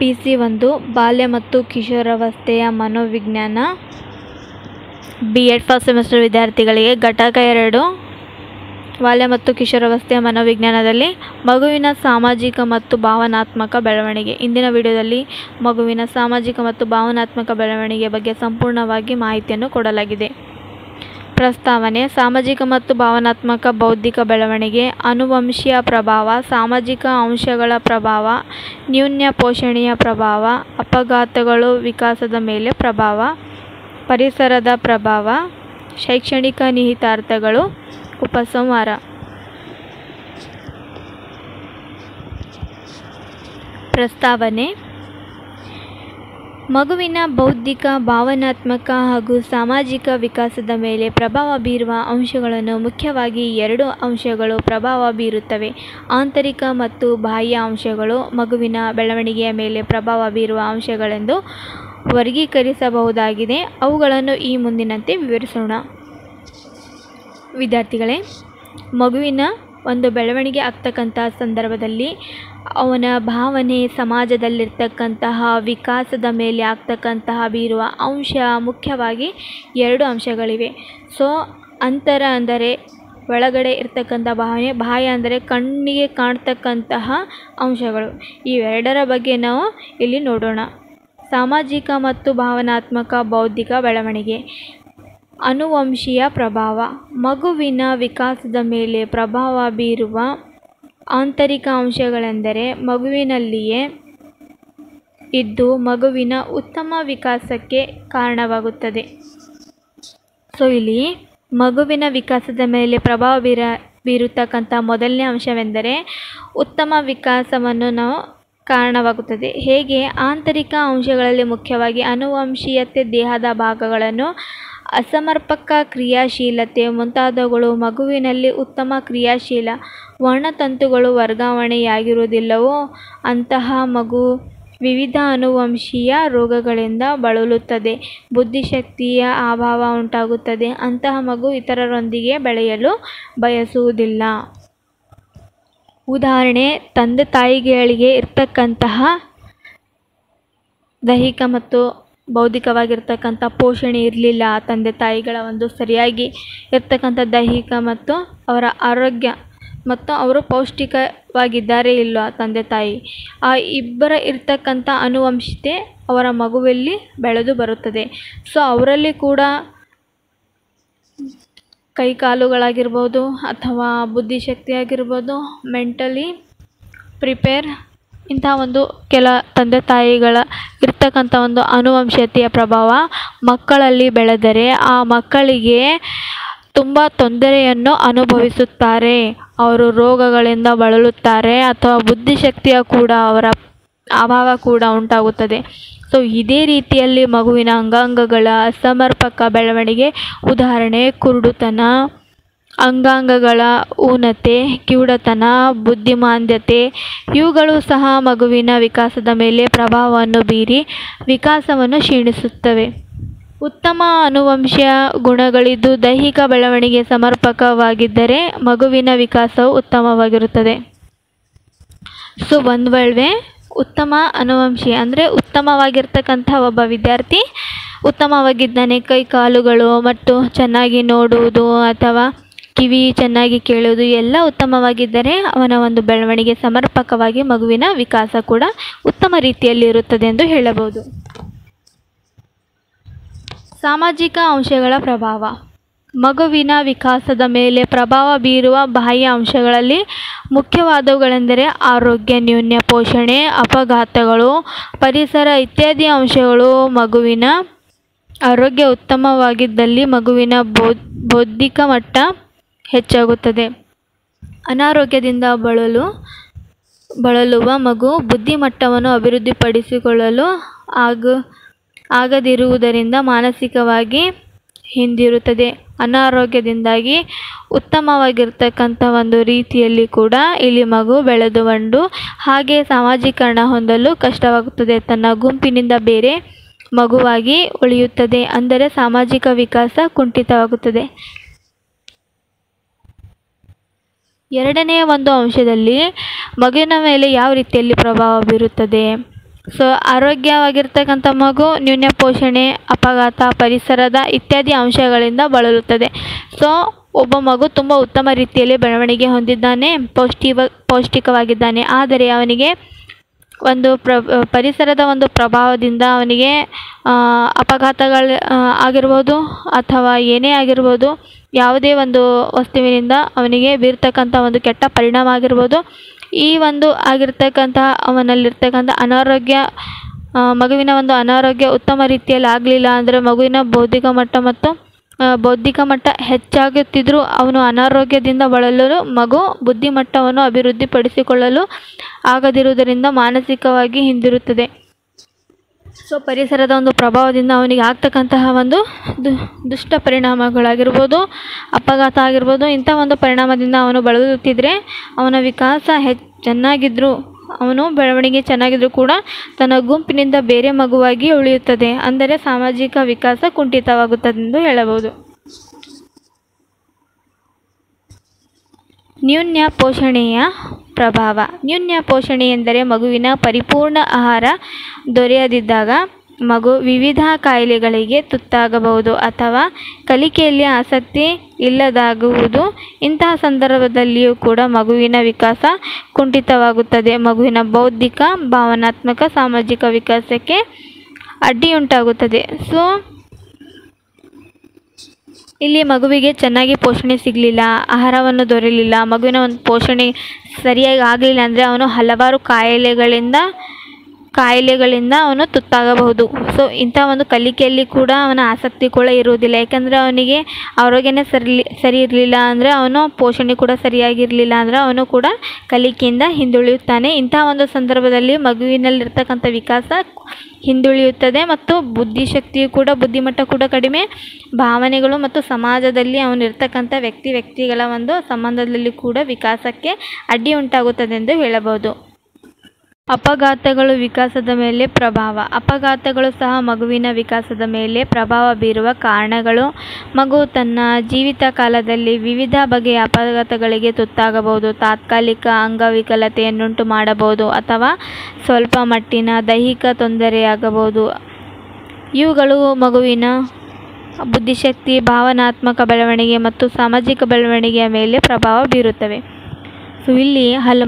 PC1 ಬಾಲ್ಯ ಮತ್ತು ಕಿಶೋರಾವಸ್ಥೆಯ ಮನೋವಿಜ್ಞಾನ B.Ed first semester ವಿದ್ಯಾರ್ಥಿಗಳಿಗೆ ಘಟಕ 2 ಬಾಲ್ಯ ಮತ್ತು ಕಿಶೋರಾವಸ್ಥೆಯ ಮನೋವಿಜ್ಞಾನದಲ್ಲಿ ಮಗುವಿನ ಸಾಮಾಜಿಕ ಮತ್ತು ಭಾವನಾತ್ಮಕ ಬೆಳವಣಿಗೆ. ಇಂದಿನ ವಿಡಿಯೋದಲ್ಲಿ ಮಗುವಿನ ಸಾಮಾಜಿಕ ಮತ್ತು ಭಾವನಾತ್ಮಕ ಬೆಳವಣಿಗೆ ಬಗ್ಗೆ ಸಂಪೂರ್ಣವಾಗಿ ಮಾಹಿತಿಯನ್ನು ಕೊಡಲಾಗಿದೆ. ಪ್ರಸ್ತಾವನೆ: ಸಾಮಾಜಿಕ ಮತ್ತು ಭಾವನಾತ್ಮಕ ಬೌದ್ಧಿಕ ಬೆಳವಣಿಗೆ, ಆನುವಂಶೀಯ ಪ್ರಭಾವ, ಸಾಮಾಜಿಕ ಅಂಶಗಳ ಪ್ರಭಾವ, ನ್ಯೂನ ಪೋಷಣೆಯ ಪ್ರಭಾವ, ಅಪಘಾತಗಳು ವಿಕಾಸದ ಮೇಲೆ ಪ್ರಭಾವ, ಪರಿಸರದ ಪ್ರಭಾವ, ಶೈಕ್ಷಣಿಕ ನಿಹಿತಾರ್ಥಗಳು. ಉಪಸಂಹಾರ: ಪ್ರಸ್ತಾವನೆ: ಮಗುವಿನ ಬೌದ್ಧಿಕ, ಭಾವನಾತ್ಮಕ ಹಾಗೂ ಸಾಮಾಜಿಕ ವಿಕಾಸದ ಮೇಲೆ ಪ್ರಭಾವ ಬೀರುವ ಅಂಶಗಳನ್ನು ಮುಖ್ಯವಾಗಿ 2 ಅಂಶಗಳು ಪ್ರಭಾವ ಬೀರುತ್ತವೆ. ಆಂತರಿಕ ಮತ್ತು ಬಾಹ್ಯ ಅಂಶಗಳು ಮಗುವಿನ ಬೆಳವಣಿಗೆಯ ಮೇಲೆ ಪ್ರಭಾವ ಬೀರುವ ಅಂಶಗಳೆಂದು ವರ್ಗೀಕರಿಸಬಹುದಾಗಿದೆ. ಅವುಗಳನ್ನು ಈ ಮುಂದಿನಂತೆ ವಿವರಿಸೋಣ. ವಿದ್ಯಾರ್ಥಿಗಳೇ, ಮಗುವಿನ ಒಂದು ಬೆಳವಣಿಗೆ ಆಗ್ತಕ್ಕಂತಹ ಸಂದರ್ಭದಲ್ಲಿ ಅವನ ಭಾವನೆ, ಸಮಾಜದಲ್ಲಿರ್ತಕ್ಕಂತಹ ವಿಕಾಸದ ಮೇಲೆ ಆಗ್ತಕ್ಕಂತಹ ಬೀರುವ ಅಂಶ ಮುಖ್ಯವಾಗಿ 2 ಅಂಶಗಳಿವೆ. ಅಂತರ ಅಂದರೆ ಒಳಗಡೆ ಇರ್ತಕ್ಕಂಥ ಭಾವನೆ, ಬಾಹ್ಯ ಅಂದರೆ ಕಣ್ಣಿಗೆ ಕಾಣ್ತಕ್ಕಂತಹ ಅಂಶಗಳು. ಇವೆರಡರ ಬಗ್ಗೆ ನಾವು ಇಲ್ಲಿ ನೋಡೋಣ. ಸಾಮಾಜಿಕ ಮತ್ತು ಭಾವನಾತ್ಮಕ ಬೌದ್ಧಿಕ ಬೆಳವಣಿಗೆ. ಆನುವಂಶೀಯ ಪ್ರಭಾವ: ಮಗುವಿನ ವಿಕಾಸದ ಮೇಲೆ ಪ್ರಭಾವ ಬೀರುವ ಆಂತರಿಕ ಅಂಶಗಳೆಂದರೆ ಮಗುವಿನಲ್ಲಿಯೇ ಇದ್ದು ಮಗುವಿನ ಉತ್ತಮ ವಿಕಾಸಕ್ಕೆ ಕಾರಣವಾಗುತ್ತದೆ. ಇಲ್ಲಿ ಮಗುವಿನ ವಿಕಾಸದ ಮೇಲೆ ಪ್ರಭಾವ ಬೀರತಕ್ಕಂಥ ಮೊದಲನೇ ಅಂಶವೆಂದರೆ ಉತ್ತಮ ವಿಕಾಸವನ್ನು ನಾವು ಕಾರಣವಾಗುತ್ತದೆ. ಹೇಗೆ? ಆಂತರಿಕ ಅಂಶಗಳಲ್ಲಿ ಮುಖ್ಯವಾಗಿ ಆನುವಂಶೀಯತೆ, ದೇಹದ ಭಾಗಗಳನ್ನು ಅಸಮರ್ಪಕ ಕ್ರಿಯಾಶೀಲತೆ ಮುಂತಾದವುಗಳು ಮಗುವಿನಲ್ಲಿ ಉತ್ತಮ ಕ್ರಿಯಾಶೀಲ ವರ್ಣತಂತುಗಳು ವರ್ಗಾವಣೆಯಾಗಿರುವುದಿಲ್ಲವೋ ಅಂತಹ ಮಗು ವಿವಿಧ ಆನುವಂಶೀಯ ರೋಗಗಳಿಂದ ಬಳಲುತ್ತದೆ. ಬುದ್ಧಿಶಕ್ತಿಯ ಅಭಾವ ಉಂಟಾಗುತ್ತದೆ. ಅಂತಹ ಮಗು ಇತರರೊಂದಿಗೆ ಬೆಳೆಯಲು ಬಯಸುವುದಿಲ್ಲ. ಉದಾಹರಣೆ: ತಂದೆ ತಾಯಿಗಳಿಗೆ ಇರ್ತಕ್ಕಂತಹ ದೈಹಿಕ ಮತ್ತು ಬೌದ್ಧಿಕವಾಗಿರ್ತಕ್ಕಂಥ ಪೋಷಣೆ ಇರಲಿಲ್ಲ. ತಂದೆ ತಾಯಿಗಳ ಒಂದು ಸರಿಯಾಗಿ ಇರ್ತಕ್ಕಂಥ ದೈಹಿಕ ಮತ್ತು ಅವರ ಆರೋಗ್ಯ ಮತ್ತು ಅವರು ಪೌಷ್ಟಿಕವಾಗಿದ್ದಾರೆ ಇಲ್ಲ ತಂದೆ ತಾಯಿ, ಆ ಇಬ್ಬರ ಇರ್ತಕ್ಕಂಥ ಆನುವಂಶಿಕತೆ ಅವರ ಮಗುವಲ್ಲಿ ಬೆಳೆದು ಬರುತ್ತದೆ. ಅವರಲ್ಲಿ ಕೂಡ ಕೈಕಾಲುಗಳಾಗಿರ್ಬೋದು ಅಥವಾ ಬುದ್ಧಿಶಕ್ತಿ ಆಗಿರ್ಬೋದು, ಮೆಂಟಲಿ ಪ್ರಿಪೇರ್ ಇಂತಹ ಒಂದು ಕೆಲ ತಂದೆ ತಾಯಿಗಳ ಇರ್ತಕ್ಕಂಥ ಒಂದು ಆನುವಂಶೀಯತೆಯ ಪ್ರಭಾವ ಮಕ್ಕಳಲ್ಲಿ ಬೆಳೆದರೆ ಆ ಮಕ್ಕಳಿಗೆ ತುಂಬ ತೊಂದರೆಯನ್ನು ಅನುಭವಿಸುತ್ತಾರೆ. ಅವರು ರೋಗಗಳಿಂದ ಬಳಲುತ್ತಾರೆ ಅಥವಾ ಬುದ್ಧಿಶಕ್ತಿಯ ಕೂಡ ಅವರ ಅಭಾವ ಕೂಡ ಉಂಟಾಗುತ್ತದೆ. ಇದೇ ರೀತಿಯಲ್ಲಿ ಮಗುವಿನ ಅಂಗಾಂಗಗಳ ಅಸಮರ್ಪಕ ಬೆಳವಣಿಗೆ, ಉದಾಹರಣೆ ಕುರುಡುತನ, ಅಂಗಾಂಗಗಳ ಊನತೆ, ಕಿವುಡತನ, ಬುದ್ಧಿಮಾಂದ್ಯತೆ ಇವುಗಳು ಸಹ ಮಗುವಿನ ವಿಕಾಸದ ಮೇಲೆ ಪ್ರಭಾವವನ್ನು ಬೀರಿ ವಿಕಾಸವನ್ನು ಕ್ಷೀಣಿಸುತ್ತವೆ. ಉತ್ತಮ ಆನುವಂಶೀಯ ಗುಣಗಳಿದ್ದು ದೈಹಿಕ ಬೆಳವಣಿಗೆ ಸಮರ್ಪಕವಾಗಿದ್ದರೆ ಮಗುವಿನ ವಿಕಾಸವು ಉತ್ತಮವಾಗಿರುತ್ತದೆ. ಒಂದು ವೇಳೆ ಉತ್ತಮ ಆನುವಂಶೀಯ ಅಂದರೆ ಉತ್ತಮವಾಗಿರ್ತಕ್ಕಂಥ ಒಬ್ಬ ವಿದ್ಯಾರ್ಥಿ ಉತ್ತಮವಾಗಿದ್ದಾನೆ, ಕೈ ಕಾಲುಗಳು ಮತ್ತು ಚೆನ್ನಾಗಿ ನೋಡುವುದು ಅಥವಾ ಕಿವಿ ಚೆನ್ನಾಗಿ ಕೇಳುವುದು ಎಲ್ಲ ಉತ್ತಮವಾಗಿದ್ದರೆ ಅವನ ಒಂದು ಬೆಳವಣಿಗೆ ಸಮರ್ಪಕವಾಗಿ ಮಗುವಿನ ವಿಕಾಸ ಕೂಡ ಉತ್ತಮ ರೀತಿಯಲ್ಲಿ ಇರುತ್ತದೆ ಎಂದು ಹೇಳಬಹುದು. ಸಾಮಾಜಿಕ ಅಂಶಗಳ ಪ್ರಭಾವ: ಮಗುವಿನ ವಿಕಾಸದ ಮೇಲೆ ಪ್ರಭಾವ ಬೀರುವ ಬಾಹ್ಯ ಅಂಶಗಳಲ್ಲಿ ಮುಖ್ಯವಾದವುಗಳೆಂದರೆ ಆರೋಗ್ಯ, ನ್ಯೂನ ಪೋಷಣೆ, ಅಪಘಾತಗಳು, ಪರಿಸರ ಇತ್ಯಾದಿ ಅಂಶಗಳು. ಮಗುವಿನ ಆರೋಗ್ಯ ಉತ್ತಮವಾಗಿದ್ದಲ್ಲಿ ಮಗುವಿನ ಬೌದ್ಧಿಕ ಮಟ್ಟ ಹೆಚ್ಚಾಗುತ್ತದೆ. ಅನಾರೋಗ್ಯದಿಂದ ಬಳಲುವ ಮಗು ಬುದ್ಧಿಮಟ್ಟವನ್ನು ಅಭಿವೃದ್ಧಿಪಡಿಸಿಕೊಳ್ಳಲು ಆಗದಿರುವುದರಿಂದ ಮಾನಸಿಕವಾಗಿ ಹಿಂದಿರುತ್ತದೆ. ಅನಾರೋಗ್ಯದಿಂದಾಗಿ ಉತ್ತಮವಾಗಿರ್ತಕ್ಕಂಥ ಒಂದು ರೀತಿಯಲ್ಲಿ ಕೂಡ ಇಲ್ಲಿ ಮಗು ಬೆಳೆದು ಬಂದು ಹಾಗೆ ಸಾಮಾಜೀಕರಣ ಹೊಂದಲು ಕಷ್ಟವಾಗುತ್ತದೆ. ತನ್ನ ಗುಂಪಿನಿಂದ ಬೇರೆ ಮಗುವಾಗಿ ಉಳಿಯುತ್ತದೆ. ಅಂದರೆ ಸಾಮಾಜಿಕ ವಿಕಾಸ ಕುಂಠಿತವಾಗುತ್ತದೆ. ಎರಡನೆಯ ಒಂದು ಅಂಶದಲ್ಲಿ ಮಗುವಿನ ಮೇಲೆ ಯಾವ ರೀತಿಯಲ್ಲಿ ಪ್ರಭಾವ ಬೀರುತ್ತದೆ? ಸೊ ಆರೋಗ್ಯವಾಗಿರ್ತಕ್ಕಂಥ ಮಗು ನ್ಯೂನ ಪೋಷಣೆ, ಅಪಘಾತ, ಪರಿಸರದ ಇತ್ಯಾದಿ ಅಂಶಗಳಿಂದ ಬಳಲುತ್ತದೆ. ಸೊ ಒಬ್ಬ ಮಗು ತುಂಬ ಉತ್ತಮ ರೀತಿಯಲ್ಲಿ ಬೆಳವಣಿಗೆ ಹೊಂದಿದ್ದಾನೆ, ಪೌಷ್ಟಿಕವಾಗಿದ್ದಾನೆ. ಆದರೆ ಅವನಿಗೆ ಒಂದು ಪರಿಸರದ ಒಂದು ಪ್ರಭಾವದಿಂದ ಅವನಿಗೆ ಅಪಘಾತಗಳು ಆಗಿರ್ಬೋದು ಅಥವಾ ಏನೇ ಆಗಿರ್ಬೋದು, ಯಾವುದೇ ಒಂದು ವಸ್ತುವಿನಿಂದ ಅವನಿಗೆ ಬೀರ್ತಕ್ಕಂಥ ಒಂದು ಕೆಟ್ಟ ಪರಿಣಾಮ ಆಗಿರ್ಬೋದು, ಈ ಒಂದು ಆಗಿರ್ತಕ್ಕಂತಹ ಅವನಲ್ಲಿರ್ತಕ್ಕಂಥ ಅನಾರೋಗ್ಯ, ಮಗುವಿನ ಒಂದು ಅನಾರೋಗ್ಯ ಉತ್ತಮ ರೀತಿಯಲ್ಲಿ ಆಗಲಿಲ್ಲ ಅಂದರೆ ಮಗುವಿನ ಬೌದ್ಧಿಕ ಮಟ್ಟ ಹೆಚ್ಚಾಗುತ್ತಿದ್ದರೂ ಅವನು ಅನಾರೋಗ್ಯದಿಂದ ಬಳಲಲು ಮಗು ಬುದ್ಧಿಮಟ್ಟವನ್ನು ಅಭಿವೃದ್ಧಿಪಡಿಸಿಕೊಳ್ಳಲು ಆಗದಿರುವುದರಿಂದ ಮಾನಸಿಕವಾಗಿ ಹಿಂದಿರುತ್ತದೆ. ಸೊ ಪರಿಸರದ ಒಂದು ಪ್ರಭಾವದಿಂದ ಅವನಿಗೆ ಆಗ್ತಕ್ಕಂತಹ ಒಂದು ದುಷ್ಟ ಪರಿಣಾಮಗಳಾಗಿರ್ಬೋದು, ಅಪಘಾತ ಆಗಿರ್ಬೋದು, ಇಂಥ ಒಂದು ಪರಿಣಾಮದಿಂದ ಅವನು ಬಳಲುತ್ತಿದ್ದರೆ ಅವನ ವಿಕಾಸ ಚೆನ್ನಾಗಿದ್ದರೂ, ಅವನು ಬೆಳವಣಿಗೆ ಚೆನ್ನಾಗಿದ್ದರೂ ಕೂಡ ತನ್ನ ಗುಂಪಿನಿಂದ ಬೇರೆ ಮಗುವಾಗಿ ಉಳಿಯುತ್ತದೆ. ಅಂದರೆ ಸಾಮಾಜಿಕ ವಿಕಾಸ ಕುಂಠಿತವಾಗುತ್ತದೆಂದು ಹೇಳಬಹುದು. ನ್ಯೂನ ಪೋಷಣೆಯ ಪ್ರಭಾವ. ನ್ಯೂನ ಪೋಷಣೆ ಎಂದರೆ ಮಗುವಿನ ಪರಿಪೂರ್ಣ ಆಹಾರ ದೊರೆಯದಿದ್ದಾಗ ಮಗು ವಿವಿಧ ಕಾಯಿಲೆಗಳಿಗೆ ತುತ್ತಾಗಬಹುದು ಅಥವಾ ಕಲಿಕೆಯಲ್ಲಿ ಆಸಕ್ತಿ ಇಲ್ಲದಾಗುವುದು. ಇಂತಹ ಸಂದರ್ಭದಲ್ಲಿಯೂ ಕೂಡ ಮಗುವಿನ ವಿಕಾಸ ಕುಂಠಿತವಾಗುತ್ತದೆ. ಮಗುವಿನ ಬೌದ್ಧಿಕ, ಭಾವನಾತ್ಮಕ, ಸಾಮಾಜಿಕ ವಿಕಾಸಕ್ಕೆ ಅಡ್ಡಿಯುಂಟಾಗುತ್ತದೆ. ಸೊ ಇಲ್ಲಿ ಮಗುವಿಗೆ ಚೆನ್ನಾಗಿ ಪೋಷಣೆ ಸಿಗಲಿಲ್ಲ, ಆಹಾರವನ್ನು ದೊರೆಯಲಿಲ್ಲ, ಮಗುವಿನ ಒಂದು ಪೋಷಣೆ ಸರಿಯಾಗಿ ಆಗಲಿಲ್ಲ ಅಂದರೆ ಅವನು ಹಲವಾರು ಕಾಯಿಲೆಗಳಿಂದ ಅವನು ತುತ್ತಾಗಬಹುದು. ಸೊ ಇಂಥ ಒಂದು ಕಲಿಕೆಯಲ್ಲಿ ಕೂಡ ಅವನ ಆಸಕ್ತಿ ಕೂಡ ಇರುವುದಿಲ್ಲ. ಯಾಕಂದರೆ ಅವನಿಗೆ ಆರೋಗ್ಯನೇ ಸರಿ ಇರಲಿಲ್ಲ ಅಂದರೆ, ಅವನು ಪೋಷಣೆ ಕೂಡ ಸರಿಯಾಗಿರಲಿಲ್ಲ ಅಂದರೆ ಅವನು ಕೂಡ ಕಲಿಕೆಯಿಂದ ಹಿಂದುಳಿಯುತ್ತಾನೆ. ಇಂಥ ಒಂದು ಸಂದರ್ಭದಲ್ಲಿ ಮಗುವಿನಲ್ಲಿರ್ತಕ್ಕಂಥ ವಿಕಾಸ ಹಿಂದುಳಿಯುತ್ತದೆ ಮತ್ತು ಬುದ್ಧಿಮಟ್ಟ ಕೂಡ ಕಡಿಮೆ, ಭಾವನೆಗಳು ಮತ್ತು ಸಮಾಜದಲ್ಲಿ ಅವನಿರ್ತಕ್ಕಂಥ ವ್ಯಕ್ತಿಗಳ ಒಂದು ಸಂಬಂಧದಲ್ಲಿ ಕೂಡ ವಿಕಾಸಕ್ಕೆ ಅಡ್ಡಿ ಉಂಟಾಗುತ್ತದೆ ಎಂದು ಹೇಳಬಹುದು. ಅಪಘಾತಗಳು ವಿಕಾಸದ ಮೇಲೆ ಪ್ರಭಾವ. ಅಪಘಾತಗಳು ಸಹ ಮಗುವಿನ ವಿಕಾಸದ ಮೇಲೆ ಪ್ರಭಾವ ಬೀರುವ ಕಾರಣಗಳು. ಮಗು ತನ್ನ ಜೀವಿತ ಕಾಲದಲ್ಲಿ ವಿವಿಧ ಬಗೆಯ ಅಪಘಾತಗಳಿಗೆ ತುತ್ತಾಗಬಹುದು. ತಾತ್ಕಾಲಿಕ ಅಂಗವಿಕಲತೆಯನ್ನುಂಟು ಮಾಡಬಹುದು ಅಥವಾ ಸ್ವಲ್ಪ ಮಟ್ಟಿನ ದೈಹಿಕ ತೊಂದರೆಯಾಗಬಹುದು. ಇವುಗಳು ಮಗುವಿನ ಬುದ್ಧಿಶಕ್ತಿ, ಭಾವನಾತ್ಮಕ ಬೆಳವಣಿಗೆ ಮತ್ತು ಸಾಮಾಜಿಕ ಬೆಳವಣಿಗೆಯ ಮೇಲೆ ಪ್ರಭಾವ ಬೀರುತ್ತವೆ. ಸೊ ಇಲ್ಲಿ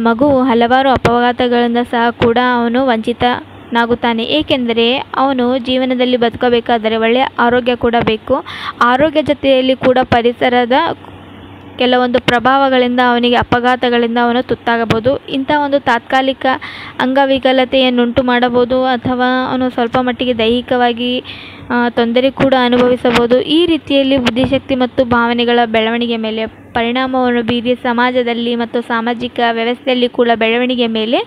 ಮಗು ಹಲವಾರು ಅಪಘಾತಗಳಿಂದ ಸಹ ಕೂಡ ಅವನು ವಂಚಿತನಾಗುತ್ತಾನೆ. ಏಕೆಂದರೆ ಅವನು ಜೀವನದಲ್ಲಿ ಬದುಕಬೇಕಾದರೆ ಒಳ್ಳೆಯ ಆರೋಗ್ಯ ಕೂಡ ಬೇಕು. ಆರೋಗ್ಯ ಜೊತೆಯಲ್ಲಿ ಕೂಡ ಪರಿಸರದ ಕೆಲವೊಂದು ಪ್ರಭಾವಗಳಿಂದ ಅವನಿಗೆ ಅಪಘಾತಗಳಿಂದ ಅವನು ತುತ್ತಾಗಬಹುದು. ಇಂಥ ಒಂದು ತಾತ್ಕಾಲಿಕ ಅಂಗವಿಕಲತೆಯನ್ನುಂಟು ಮಾಡಬಹುದು ಅಥವಾ ಅವನು ಸ್ವಲ್ಪ ಮಟ್ಟಿಗೆ ದೈಹಿಕವಾಗಿ ತೊಂದರೆ ಕೂಡ ಅನುಭವಿಸಬಹುದು. ಈ ರೀತಿಯಲ್ಲಿ ಬುದ್ಧಿಶಕ್ತಿ ಮತ್ತು ಭಾವನೆಗಳ ಬೆಳವಣಿಗೆ ಮೇಲೆ ಪರಿಣಾಮವನ್ನು ಬೀರಿ ಸಮಾಜದಲ್ಲಿ ಮತ್ತು ಸಾಮಾಜಿಕ ವ್ಯವಸ್ಥೆಯಲ್ಲಿ ಕೂಡ ಬೆಳವಣಿಗೆ ಮೇಲೆ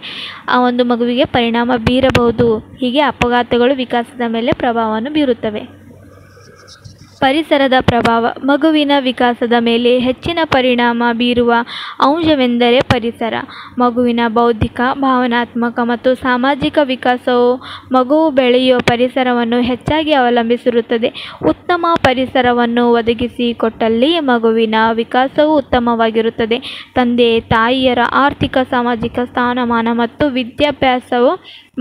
ಆ ಒಂದು ಮಗುವಿಗೆ ಪರಿಣಾಮ ಬೀರಬಹುದು. ಹೀಗೆ ಅಪಘಾತಗಳು ವಿಕಾಸದ ಮೇಲೆ ಪ್ರಭಾವವನ್ನು ಬೀರುತ್ತವೆ. ಪರಿಸರದ ಪ್ರಭಾವ. ಮಗುವಿನ ವಿಕಾಸದ ಮೇಲೆ ಹೆಚ್ಚಿನ ಪರಿಣಾಮ ಬೀರುವ ಅಂಶವೆಂದರೆ ಪರಿಸರ. ಮಗುವಿನ ಬೌದ್ಧಿಕ, ಭಾವನಾತ್ಮಕ ಮತ್ತು ಸಾಮಾಜಿಕ ವಿಕಾಸವು ಮಗುವು ಬೆಳೆಯುವ ಪರಿಸರವನ್ನು ಹೆಚ್ಚಾಗಿ ಅವಲಂಬಿಸಿರುತ್ತದೆ. ಉತ್ತಮ ಪರಿಸರವನ್ನು ಒದಗಿಸಿಕೊಟ್ಟಲ್ಲಿ ಮಗುವಿನ ವಿಕಾಸವು ಉತ್ತಮವಾಗಿರುತ್ತದೆ. ತಂದೆ ತಾಯಿಯರ ಆರ್ಥಿಕ, ಸಾಮಾಜಿಕ ಸ್ಥಾನಮಾನ ಮತ್ತು ವಿದ್ಯಾಭ್ಯಾಸವು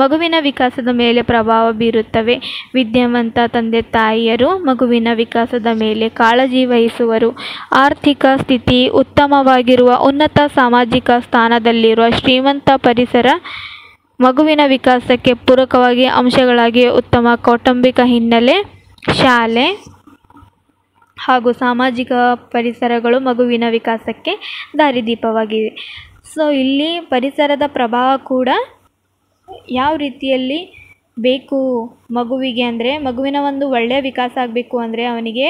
ಮಗುವಿನ ವಿಕಾಸದ ಮೇಲೆ ಪ್ರಭಾವ ಬೀರುತ್ತವೆ. ವಿದ್ಯಾವಂತ ತಂದೆ ತಾಯಿಯರು ಮಗುವಿನ ವಿಕಾಸದ ಮೇಲೆ ಕಾಳಜಿ ವಹಿಸುವರು. ಆರ್ಥಿಕ ಸ್ಥಿತಿ ಉತ್ತಮವಾಗಿರುವ, ಉನ್ನತ ಸಾಮಾಜಿಕ ಸ್ಥಾನದಲ್ಲಿರುವ ಶ್ರೀಮಂತ ಪರಿಸರ ಮಗುವಿನ ವಿಕಾಸಕ್ಕೆ ಪೂರಕವಾಗಿ ಅಂಶಗಳಾಗಿ ಉತ್ತಮ ಕೌಟುಂಬಿಕ ಹಿನ್ನೆಲೆ, ಶಾಲೆ ಹಾಗೂ ಸಾಮಾಜಿಕ ಪರಿಸರಗಳು ಮಗುವಿನ ವಿಕಾಸಕ್ಕೆ ದಾರಿದೀಪವಾಗಿವೆ. ಸೊ ಇಲ್ಲಿ ಪರಿಸರದ ಪ್ರಭಾವ ಕೂಡ ಯಾವ ರೀತಿಯಲ್ಲಿ ಬೇಕು ಮಗುವಿಗೆ ಅಂದರೆ, ಮಗುವಿನ ಒಂದು ಒಳ್ಳೆಯ ವಿಕಾಸ ಆಗಬೇಕು ಅಂದರೆ, ಅವನಿಗೆ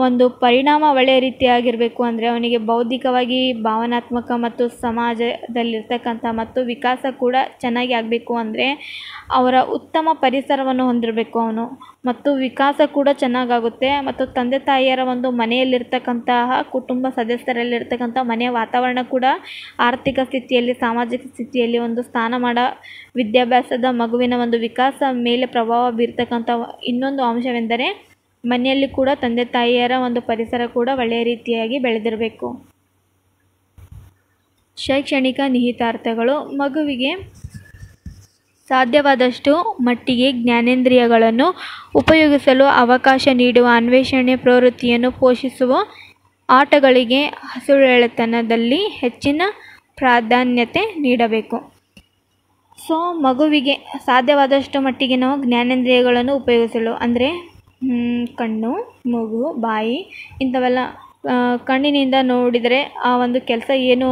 ಒಂದು ಪರಿಣಾಮ ಒಳ್ಳೆಯ ರೀತಿಯಾಗಿರಬೇಕು ಅಂದರೆ, ಅವನಿಗೆ ಬೌದ್ಧಿಕವಾಗಿ, ಭಾವನಾತ್ಮಕ ಮತ್ತು ಸಮಾಜದಲ್ಲಿರ್ತಕ್ಕಂಥ ಮತ್ತು ವಿಕಾಸ ಕೂಡ ಚೆನ್ನಾಗಿ ಆಗಬೇಕು ಅಂದರೆ ಅವರ ಉತ್ತಮ ಪರಿಸರವನ್ನು ಹೊಂದಿರಬೇಕು ಅವನು. ಮತ್ತು ವಿಕಾಸ ಕೂಡ ಚೆನ್ನಾಗಾಗುತ್ತೆ. ಮತ್ತು ತಂದೆ ತಾಯಿಯರ ಒಂದು ಮನೆಯಲ್ಲಿರ್ತಕ್ಕಂತಹ ಕುಟುಂಬ ಸದಸ್ಯರಲ್ಲಿರ್ತಕ್ಕಂಥ ಮನೆಯ ವಾತಾವರಣ ಕೂಡ ಆರ್ಥಿಕ ಸ್ಥಿತಿಯಲ್ಲಿ, ಸಾಮಾಜಿಕ ಸ್ಥಿತಿಯಲ್ಲಿ ಒಂದು ಸ್ಥಾನಮಾನ, ವಿದ್ಯಾಭ್ಯಾಸದ ಮಗುವಿನ ಒಂದು ವಿಕಾಸ ಮೇಲೆ ಪ್ರಭಾವ ಬೀರ್ತಕ್ಕಂಥ ಇನ್ನೊಂದು ಅಂಶವೆಂದರೆ ಮನೆಯಲ್ಲಿ ಕೂಡ ತಂದೆ ತಾಯಿಯರ ಒಂದು ಪರಿಸರ ಕೂಡ ಒಳ್ಳೆಯ ರೀತಿಯಾಗಿ ಬೆಳೆದಿರಬೇಕು. ಶೈಕ್ಷಣಿಕ ನಿಹಿತಾರ್ಥಗಳು. ಮಗುವಿಗೆ ಸಾಧ್ಯವಾದಷ್ಟು ಮಟ್ಟಿಗೆ ಜ್ಞಾನೇಂದ್ರಿಯಗಳನ್ನು ಉಪಯೋಗಿಸಲು ಅವಕಾಶ ನೀಡುವ ಅನ್ವೇಷಣೆ ಪ್ರವೃತ್ತಿಯನ್ನು ಪೋಷಿಸುವ ಆಟಗಳಿಗೆ ಹಸುಳೆತನದಲ್ಲಿ ಹೆಚ್ಚಿನ ಪ್ರಾಧಾನ್ಯತೆ ನೀಡಬೇಕು. ಸೊ ಮಗುವಿಗೆ ಸಾಧ್ಯವಾದಷ್ಟು ಮಟ್ಟಿಗೆ ನಾವು ಜ್ಞಾನೇಂದ್ರಿಯಗಳನ್ನು ಉಪಯೋಗಿಸಲು ಅಂದರೆ ಕಣ್ಣು, ಮೂಗು, ಬಾಯಿ ಇಂಥವೆಲ್ಲ ಕಣ್ಣಿನಿಂದ ನೋಡಿದರೆ ಆ ಒಂದು ಕೆಲಸ ಏನು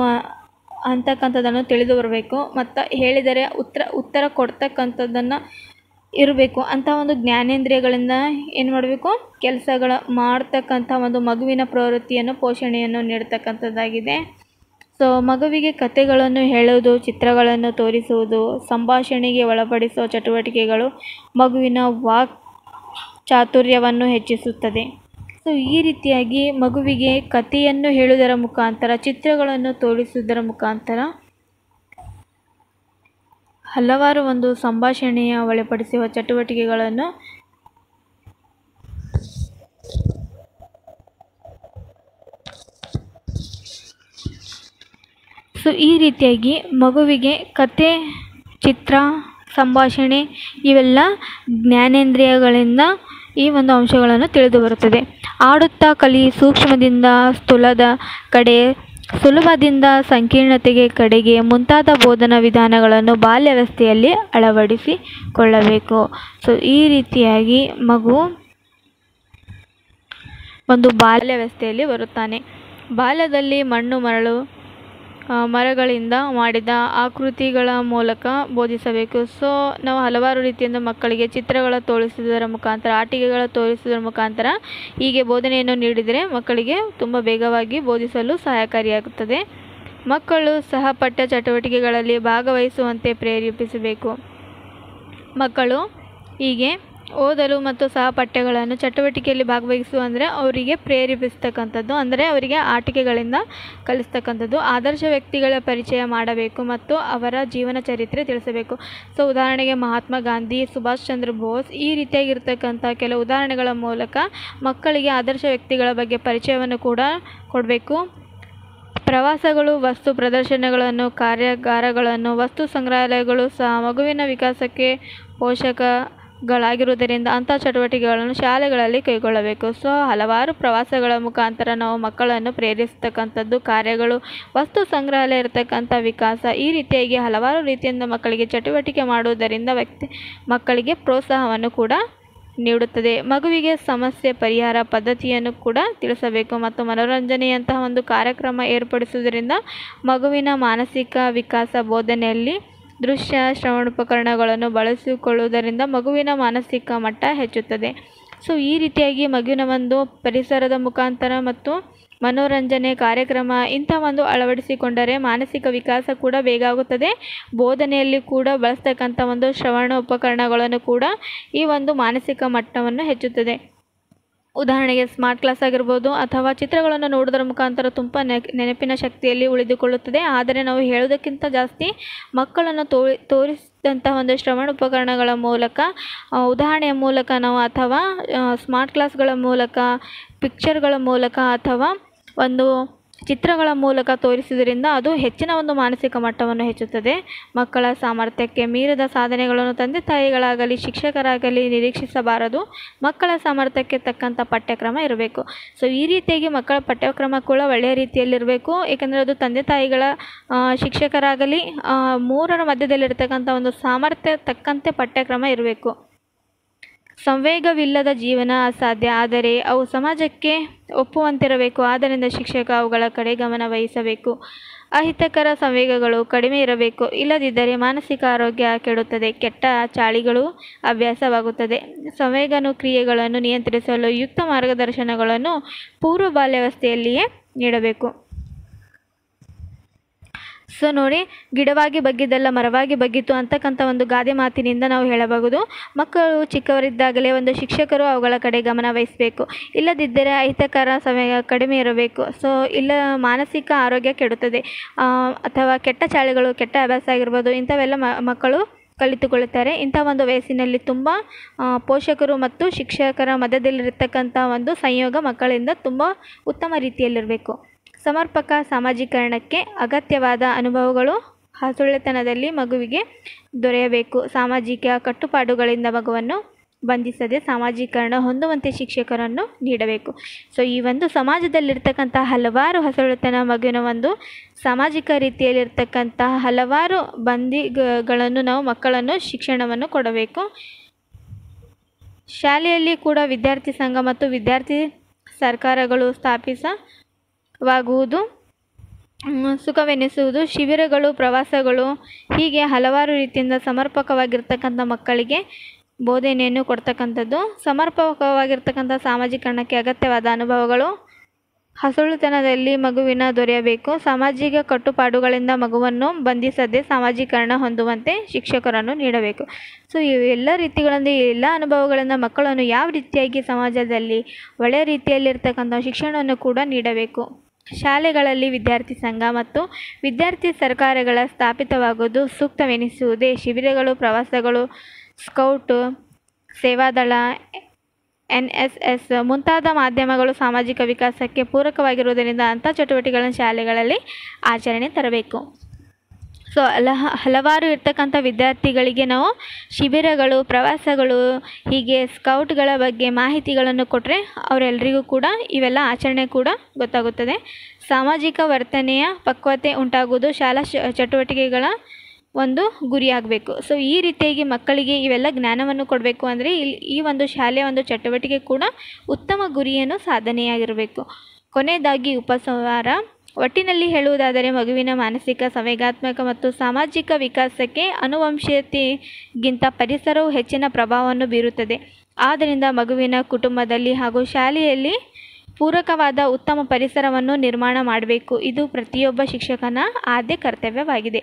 ಅಂತಕ್ಕಂಥದ್ದನ್ನು ತಿಳಿದು ಬರಬೇಕು. ಮತ್ತು ಹೇಳಿದರೆ ಉತ್ತರ ಕೊಡ್ತಕ್ಕಂಥದ್ದನ್ನು ಇರಬೇಕು. ಅಂಥ ಒಂದು ಜ್ಞಾನೇಂದ್ರಿಯಗಳಿಂದ ಏನು ಮಾಡಬೇಕು, ಕೆಲಸಗಳ ಮಾಡ್ತಕ್ಕಂಥ ಒಂದು ಮಗುವಿನ ಪ್ರವೃತ್ತಿಯನ್ನು ಪೋಷಣೆಯನ್ನು ನೀಡ್ತಕ್ಕಂಥದ್ದಾಗಿದೆ. ಸೊ ಮಗುವಿಗೆ ಕಥೆಗಳನ್ನು ಹೇಳುವುದು, ಚಿತ್ರಗಳನ್ನು ತೋರಿಸುವುದು, ಸಂಭಾಷಣೆಗೆ ಒಳಪಡಿಸುವ ಚಟುವಟಿಕೆಗಳು ಮಗುವಿನ ವಾಕ್ ಚಾತುರ್ಯವನ್ನು ಹೆಚ್ಚಿಸುತ್ತದೆ. ಸೊ ಈ ರೀತಿಯಾಗಿ ಮಗುವಿಗೆ ಕಥೆಯನ್ನು ಹೇಳುವುದರ ಮುಖಾಂತರ, ಚಿತ್ರಗಳನ್ನು ತೋರಿಸುವುದರ ಮುಖಾಂತರ ಹಲವಾರು ಒಂದು ಸಂಭಾಷಣೆಯ ಒಳಪಡಿಸುವ ಚಟುವಟಿಕೆಗಳನ್ನು ಸೊ ಈ ರೀತಿಯಾಗಿ ಮಗುವಿಗೆ ಕತೆ, ಚಿತ್ರ, ಸಂಭಾಷಣೆ ಇವೆಲ್ಲ ಜ್ಞಾನೇಂದ್ರಿಯಗಳಿಂದ ಈ ಒಂದು ಅಂಶಗಳನ್ನು ತಿಳಿದು ಬರುತ್ತದೆ. ಆಡುತ್ತಾ ಕಲಿ, ಸೂಕ್ಷ್ಮದಿಂದ ಸ್ಥೂಲದ ಕಡೆ, ಸುಲಭದಿಂದ ಸಂಕೀರ್ಣತೆಗೆ ಕಡೆಗೆ ಮುಂತಾದ ಬೋಧನಾ ವಿಧಾನಗಳನ್ನು ಬಾಲ್ಯಾವಸ್ಥೆಯಲ್ಲಿ ಅಳವಡಿಸಿಕೊಳ್ಳಬೇಕು. ಸೊ ಈ ರೀತಿಯಾಗಿ ಮಗು ಒಂದು ಬಾಲ್ಯಾವಸ್ಥೆಯಲ್ಲಿ ಬರುತ್ತಾನೆ. ಬಾಲ್ಯದಲ್ಲಿ ಮಣ್ಣು, ಮರಗಳಿಂದ ಮಾಡಿದ ಆಕೃತಿಗಳ ಮೂಲಕ ಬೋಧಿಸಬೇಕು. ಸೊ ನಾವು ಹಲವಾರು ರೀತಿಯಿಂದ ಮಕ್ಕಳಿಗೆ ಚಿತ್ರಗಳ ತೋರಿಸುವುದರ ಮುಖಾಂತರ, ಆಟಿಕೆಗಳ ತೋರಿಸುವುದರ ಮುಖಾಂತರ ಹೀಗೆ ಬೋಧನೆಯನ್ನು ನೀಡಿದರೆ ಮಕ್ಕಳಿಗೆ ತುಂಬ ಬೇಗವಾಗಿ ಬೋಧಿಸಲು ಸಹಾಯಕಾರಿಯಾಗುತ್ತದೆ. ಮಕ್ಕಳು ಸಹಪಠ್ಯ ಚಟುವಟಿಕೆಗಳಲ್ಲಿ ಭಾಗವಹಿಸುವಂತೆ ಪ್ರೇರೇಪಿಸಬೇಕು. ಮಕ್ಕಳು ಹೀಗೆ ಓದಲು ಮತ್ತು ಸಹಪಠ್ಯಗಳನ್ನು ಚಟುವಟಿಕೆಯಲ್ಲಿ ಭಾಗವಹಿಸುವ ಅಂದರೆ ಅವರಿಗೆ ಪ್ರೇರೇಪಿಸ್ತಕ್ಕಂಥದ್ದು, ಅಂದರೆ ಅವರಿಗೆ ಆಟಿಕೆಗಳಿಂದ ಕಲಿಸ್ತಕ್ಕಂಥದ್ದು. ಆದರ್ಶ ವ್ಯಕ್ತಿಗಳ ಪರಿಚಯ ಮಾಡಬೇಕು ಮತ್ತು ಅವರ ಜೀವನ ಚರಿತ್ರೆ ತಿಳಿಸಬೇಕು. ಸೊ ಉದಾಹರಣೆಗೆ ಮಹಾತ್ಮ ಗಾಂಧಿ, ಸುಭಾಷ್ ಚಂದ್ರ ಬೋಸ್ ಈ ರೀತಿಯಾಗಿರ್ತಕ್ಕಂಥ ಕೆಲವು ಉದಾಹರಣೆಗಳ ಮೂಲಕ ಮಕ್ಕಳಿಗೆ ಆದರ್ಶ ವ್ಯಕ್ತಿಗಳ ಬಗ್ಗೆ ಪರಿಚಯವನ್ನು ಕೂಡ ಕೊಡಬೇಕು. ಪ್ರವಾಸಗಳು, ವಸ್ತು ಪ್ರದರ್ಶನಗಳನ್ನು, ಕಾರ್ಯಾಗಾರಗಳನ್ನು, ವಸ್ತು ಸಂಗ್ರಹಾಲಯಗಳು ಸಹ ಮಗುವಿನ ವಿಕಾಸಕ್ಕೆ ಪೋಷಕಗಳಾಗಿರುವುದರಿಂದ ಅಂಥ ಚಟುವಟಿಕೆಗಳನ್ನು ಶಾಲೆಗಳಲ್ಲಿ ಕೈಗೊಳ್ಳಬೇಕು. ಸೊ ಹಲವಾರು ಪ್ರವಾಸಗಳ ಮುಖಾಂತರ ನಾವು ಮಕ್ಕಳನ್ನು ಪ್ರೇರಿಸ್ತಕ್ಕಂಥದ್ದು, ಕಾರ್ಯಗಳು, ವಸ್ತು ಸಂಗ್ರಹಾಲಯ ಇರತಕ್ಕಂಥ ವಿಕಾಸ, ಈ ರೀತಿಯಾಗಿ ಹಲವಾರು ರೀತಿಯಿಂದ ಮಕ್ಕಳಿಗೆ ಚಟುವಟಿಕೆ ಮಾಡುವುದರಿಂದ ಮಕ್ಕಳಿಗೆ ಪ್ರೋತ್ಸಾಹವನ್ನು ಕೂಡ ನೀಡುತ್ತದೆ. ಮಗುವಿಗೆ ಸಮಸ್ಯೆ ಪರಿಹಾರ ಪದ್ಧತಿಯನ್ನು ಕೂಡ ತಿಳಿಸಬೇಕು ಮತ್ತು ಮನೋರಂಜನೆಯಂತಹ ಒಂದು ಕಾರ್ಯಕ್ರಮ ಏರ್ಪಡಿಸುವುದರಿಂದ ಮಗುವಿನ ಮಾನಸಿಕ ವಿಕಾಸ, ಬೋಧನೆಯಲ್ಲಿ ದೃಶ್ಯ ಶ್ರವಣೋಪಕರಣಗಳನ್ನು ಬಳಸಿಕೊಳ್ಳುವುದರಿಂದ ಮಗುವಿನ ಮಾನಸಿಕ ಮಟ್ಟ ಹೆಚ್ಚುತ್ತದೆ. ಸೊ ಈ ರೀತಿಯಾಗಿ ಮಗುವಿನ ಒಂದು ಪರಿಸರದ ಮುಖಾಂತರ ಮತ್ತು ಮನೋರಂಜನೆ ಕಾರ್ಯಕ್ರಮ ಇಂಥ ಒಂದು ಅಳವಡಿಸಿಕೊಂಡರೆ ಮಾನಸಿಕ ವಿಕಾಸ ಕೂಡ ಬೇಗ ಆಗುತ್ತದೆ. ಬೋಧನೆಯಲ್ಲಿ ಕೂಡ ಬಳಸ್ತಕ್ಕಂಥ ಒಂದು ಶ್ರವಣ ಉಪಕರಣಗಳನ್ನು ಕೂಡ ಈ ಒಂದು ಮಾನಸಿಕ ಮಟ್ಟವನ್ನು ಹೆಚ್ಚುತ್ತದೆ. ಉದಾಹರಣೆಗೆ ಸ್ಮಾರ್ಟ್ ಕ್ಲಾಸ್ ಆಗಿರ್ಬೋದು ಅಥವಾ ಚಿತ್ರಗಳನ್ನು ನೋಡೋದರ ಮುಖಾಂತರ ತುಂಬ ನೆನಪಿನ ಶಕ್ತಿಯಲ್ಲಿ ಉಳಿದುಕೊಳ್ಳುತ್ತದೆ. ಆದರೆ ನಾವು ಹೇಳೋದಕ್ಕಿಂತ ಜಾಸ್ತಿ ಮಕ್ಕಳನ್ನು ತೋರಿಸಿದಂತಹ ಒಂದು ಶ್ರವಣ ಉಪಕರಣಗಳ ಮೂಲಕ, ಉದಾಹರಣೆಯ ಮೂಲಕ ನಾವು ಅಥವಾ ಸ್ಮಾರ್ಟ್ ಕ್ಲಾಸ್ಗಳ ಮೂಲಕ, ಪಿಕ್ಚರ್ಗಳ ಮೂಲಕ ಅಥವಾ ಒಂದು ಚಿತ್ರಗಳ ಮೂಲಕ ತೋರಿಸುವುದರಿಂದ ಅದು ಹೆಚ್ಚಿನ ಒಂದು ಮಾನಸಿಕ ಮಟ್ಟವನ್ನು ಹೆಚ್ಚುತ್ತದೆ. ಮಕ್ಕಳ ಸಾಮರ್ಥ್ಯಕ್ಕೆ ಮೀರಿದ ಸಾಧನೆಗಳನ್ನು ತಂದೆ ತಾಯಿಗಳಾಗಲಿ ಶಿಕ್ಷಕರಾಗಲಿ ನಿರೀಕ್ಷಿಸಬಾರದು. ಮಕ್ಕಳ ಸಾಮರ್ಥ್ಯಕ್ಕೆ ತಕ್ಕಂಥ ಪಠ್ಯಕ್ರಮ ಇರಬೇಕು. ಸೊ ಈ ರೀತಿಯಾಗಿ ಮಕ್ಕಳ ಪಠ್ಯಕ್ರಮ ಕೂಡ ಒಳ್ಳೆಯ ರೀತಿಯಲ್ಲಿರಬೇಕು. ಏಕೆಂದರೆ ಅದು ತಂದೆ ತಾಯಿಗಳ, ಶಿಕ್ಷಕರಾಗಲಿ ಮೂರರ ಮಧ್ಯದಲ್ಲಿರ್ತಕ್ಕಂಥ ಒಂದು ಸಾಮರ್ಥ್ಯ ತಕ್ಕಂತೆ ಪಠ್ಯಕ್ರಮ ಇರಬೇಕು. ಸಂವೇಗವಿಲ್ಲದ ಜೀವನ ಅಸಾಧ್ಯ, ಆದರೆ ಅವು ಸಮಾಜಕ್ಕೆ ಒಪ್ಪುವಂತಿರಬೇಕು. ಆದ್ದರಿಂದ ಶಿಕ್ಷಕ ಅವುಗಳ ಕಡೆ ಗಮನ ವಹಿಸಬೇಕು. ಅಹಿತಕರ ಸಂವೇಗಗಳು ಕಡಿಮೆ ಇರಬೇಕು. ಇಲ್ಲದಿದ್ದರೆ ಮಾನಸಿಕ ಆರೋಗ್ಯ ಕೆಡುತ್ತದೆ, ಕೆಟ್ಟ ಚಾಳಿಗಳು ಅಭ್ಯಾಸವಾಗುತ್ತದೆ. ಸಂವೇಗನು ಕ್ರಿಯೆಗಳನ್ನು ನಿಯಂತ್ರಿಸಲು ಯುಕ್ತ ಮಾರ್ಗದರ್ಶನಗಳನ್ನು ಪೂರ್ವ ಬಾಲ್ಯಾವಸ್ಥೆಯಲ್ಲಿಯೇ ನೀಡಬೇಕು. ಸೊ ನೋಡಿ, ಗಿಡವಾಗಿ ಬಗ್ಗಿದ್ದಲ್ಲ ಮರವಾಗಿ ಬಗ್ಗಿತು ಅಂತಕ್ಕಂಥ ಒಂದು ಗಾದೆ ಮಾತಿನಿಂದ ನಾವು ಹೇಳಬಹುದು. ಮಕ್ಕಳು ಚಿಕ್ಕವರಿದ್ದಾಗಲೇ ಒಂದು ಶಿಕ್ಷಕರು ಅವುಗಳ ಕಡೆ ಗಮನ ವಹಿಸಬೇಕು. ಇಲ್ಲದಿದ್ದರೆ ಅಹಿತಕರ ಸಂವೇಗ ಕಡಿಮೆ ಇರಬೇಕು. ಸೊ ಇಲ್ಲ ಮಾನಸಿಕ ಆರೋಗ್ಯ ಕೆಡುತ್ತದೆ ಅಥವಾ ಕೆಟ್ಟ ಚಾಳಿಗಳು, ಕೆಟ್ಟ ಅಭ್ಯಾಸ ಆಗಿರ್ಬೋದು, ಇಂಥವೆಲ್ಲ ಮಕ್ಕಳು ಕಲಿತುಕೊಳ್ಳುತ್ತಾರೆ. ಇಂಥ ಒಂದು ವಯಸ್ಸಿನಲ್ಲಿ ತುಂಬ ಪೋಷಕರು ಮತ್ತು ಶಿಕ್ಷಕರ ಮಧ್ಯದಲ್ಲಿರತಕ್ಕಂಥ ಒಂದು ಸಂಯೋಗ ಮಕ್ಕಳಿಂದ ತುಂಬ ಉತ್ತಮ ರೀತಿಯಲ್ಲಿರಬೇಕು. ಸಮರ್ಪಕ ಸಾಮಾಜೀಕರಣಕ್ಕೆ ಅಗತ್ಯವಾದ ಅನುಭವಗಳು ಹಸುಳೆತನದಲ್ಲಿ ಮಗುವಿಗೆ ದೊರೆಯಬೇಕು. ಸಾಮಾಜಿಕ ಕಟ್ಟುಪಾಡುಗಳಿಂದ ಮಗುವನ್ನು ಬಂಧಿಸದೆ ಸಾಮಾಜೀಕರಣ ಹೊಂದುವಂತೆ ಶಿಕ್ಷಕರನ್ನು ನೀಡಬೇಕು. ಸೊ ಈ ಒಂದು ಸಮಾಜದಲ್ಲಿರ್ತಕ್ಕಂಥ ಹಲವಾರು ಹಸುಳೆತನ ಮಗುವಿನ ಒಂದು ಸಾಮಾಜಿಕ ರೀತಿಯಲ್ಲಿರ್ತಕ್ಕಂಥ ಹಲವಾರು ಬಂದಿಗಳನ್ನು ನಾವು ಮಕ್ಕಳನ್ನು ಶಿಕ್ಷಣವನ್ನು ಕೊಡಬೇಕು. ಶಾಲೆಯಲ್ಲಿ ಕೂಡ ವಿದ್ಯಾರ್ಥಿ ಸಂಘ ಮತ್ತು ವಿದ್ಯಾರ್ಥಿ ಸರ್ಕಾರಗಳು ಸ್ಥಾಪಿಸವಾಗುವುದು ಸುಖವೆನಿಸುವುದು. ಶಿಬಿರಗಳು, ಪ್ರವಾಸಗಳು ಹೀಗೆ ಹಲವಾರು ರೀತಿಯಿಂದ ಸಮರ್ಪಕವಾಗಿರ್ತಕ್ಕಂಥ ಮಕ್ಕಳಿಗೆ ಬೋಧನೆಯನ್ನು ಕೊಡ್ತಕ್ಕಂಥದ್ದು. ಸಮರ್ಪಕವಾಗಿರ್ತಕ್ಕಂಥ ಸಾಮಾಜೀಕರಣಕ್ಕೆ ಅಗತ್ಯವಾದ ಅನುಭವಗಳು ಹಸುಳುತನದಲ್ಲಿ ಮಗುವಿನ ದೊರೆಯಬೇಕು. ಸಾಮಾಜಿಕ ಕಟ್ಟುಪಾಡುಗಳಿಂದ ಮಗುವನ್ನು ಬಂಧಿಸದೆ ಸಾಮಾಜೀಕರಣ ಹೊಂದುವಂತೆ ಶಿಕ್ಷಕರನ್ನು ನೀಡಬೇಕು. ಸೊ ಇವೆಲ್ಲ ರೀತಿಗಳಿಂದ ಎಲ್ಲ ಅನುಭವಗಳಿಂದ ಮಕ್ಕಳನ್ನು ಯಾವ ರೀತಿಯಾಗಿ ಸಮಾಜದಲ್ಲಿ ಒಳ್ಳೆಯ ರೀತಿಯಲ್ಲಿರ್ತಕ್ಕಂಥ ಶಿಕ್ಷಣವನ್ನು ಕೂಡ ನೀಡಬೇಕು. ಶಾಲೆಗಳಲ್ಲಿ ವಿದ್ಯಾರ್ಥಿ ಸಂಘ ಮತ್ತು ವಿದ್ಯಾರ್ಥಿ ಸರ್ಕಾರಗಳ ಸ್ಥಾಪಿತವಾಗುವುದು ಸೂಕ್ತವೆನಿಸುವುದೇ. ಶಿಬಿರಗಳು, ಪ್ರವಾಸಗಳು, ಸ್ಕೌಟ್, ಸೇವಾದಳ, NSS ಮುಂತಾದ ಮಾಧ್ಯಮಗಳು ಸಾಮಾಜಿಕ ವಿಕಾಸಕ್ಕೆ ಪೂರಕವಾಗಿರುವುದರಿಂದ ಅಂಥ ಚಟುವಟಿಕೆಗಳನ್ನು ಶಾಲೆಗಳಲ್ಲಿ ಆಚರಣೆ ತರಬೇಕು. ಸೊ ಹಲವಾರು ಇರ್ತಕ್ಕಂಥ ವಿದ್ಯಾರ್ಥಿಗಳಿಗೆ ನಾವು ಶಿಬಿರಗಳು, ಪ್ರವಾಸಗಳು, ಹೀಗೆ ಸ್ಕೌಟ್ಗಳ ಬಗ್ಗೆ ಮಾಹಿತಿಗಳನ್ನು ಕೊಟ್ಟರೆ ಅವರೆಲ್ಲರಿಗೂ ಕೂಡ ಇವೆಲ್ಲ ಆಚರಣೆ ಕೂಡ ಗೊತ್ತಾಗುತ್ತದೆ. ಸಾಮಾಜಿಕ ವರ್ತನೆಯ ಪಕ್ವತೆ ಉಂಟಾಗುವುದು ಶಾಲಾ ಚಟುವಟಿಕೆಗಳ ಒಂದು ಗುರಿಯಾಗಬೇಕು. ಸೊ ಈ ರೀತಿಯಾಗಿ ಮಕ್ಕಳಿಗೆ ಇವೆಲ್ಲ ಜ್ಞಾನವನ್ನು ಕೊಡಬೇಕು ಅಂದರೆ ಈ ಒಂದು ಶಾಲೆಯ ಒಂದು ಚಟುವಟಿಕೆ ಕೂಡ ಉತ್ತಮ ಗುರಿಯನ್ನು ಸಾಧನೆಯಾಗಿರಬೇಕು. ಕೊನೆಯದಾಗಿ ಉಪಸಂಹಾರ. ಒಟ್ಟಿನಲ್ಲಿ ಹೇಳುವುದಾದರೆ ಮಗುವಿನ ಮಾನಸಿಕ, ಸಂವೇಗಾತ್ಮಕ ಮತ್ತು ಸಾಮಾಜಿಕ ವಿಕಾಸಕ್ಕೆ ಆನುವಂಶಿಕತೆಗಿಂತ ಪರಿಸರವು ಹೆಚ್ಚಿನ ಪ್ರಭಾವವನ್ನು ಬೀರುತ್ತದೆ. ಆದ್ದರಿಂದ ಮಗುವಿನ ಕುಟುಂಬದಲ್ಲಿ ಹಾಗೂ ಶಾಲೆಯಲ್ಲಿ ಪೂರಕವಾದ ಉತ್ತಮ ಪರಿಸರವನ್ನು ನಿರ್ಮಾಣ ಮಾಡಬೇಕು. ಇದು ಪ್ರತಿಯೊಬ್ಬ ಶಿಕ್ಷಕನ ಆದ್ಯ ಕರ್ತವ್ಯವಾಗಿದೆ.